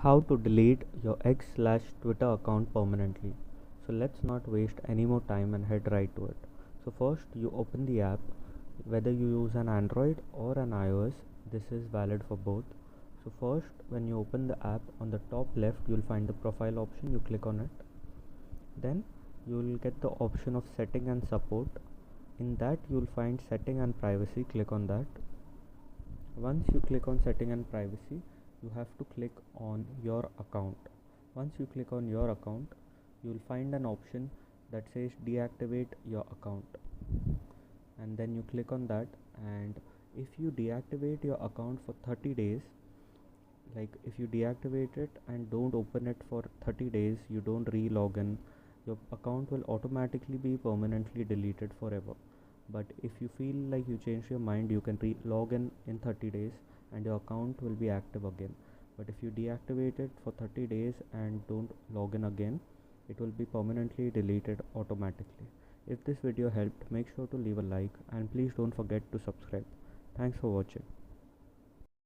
How to delete your X/Twitter account permanently. So let's not waste any more time and head right to it. So first you open the app, whether you use an Android or an iOS, this is valid for both. So first when you open the app, on the top left you'll find the profile option, you click on it. Then you will get the option of setting and support. In that you'll find setting and privacy, click on that. Once you click on setting and privacy, you have to click on your account. Once you click on your account, you will find an option that says deactivate your account, and then you click on that. And if you deactivate your account for 30 days, like if you deactivate it and don't open it for 30 days, you don't re-log in, your account will automatically be permanently deleted forever. But if you feel like you change your mind, you can log in 30 days and your account will be active again. But if you deactivate it for 30 days and don't log in again, it will be permanently deleted automatically. If this video helped, make sure to leave a like and please don't forget to subscribe. Thanks for watching.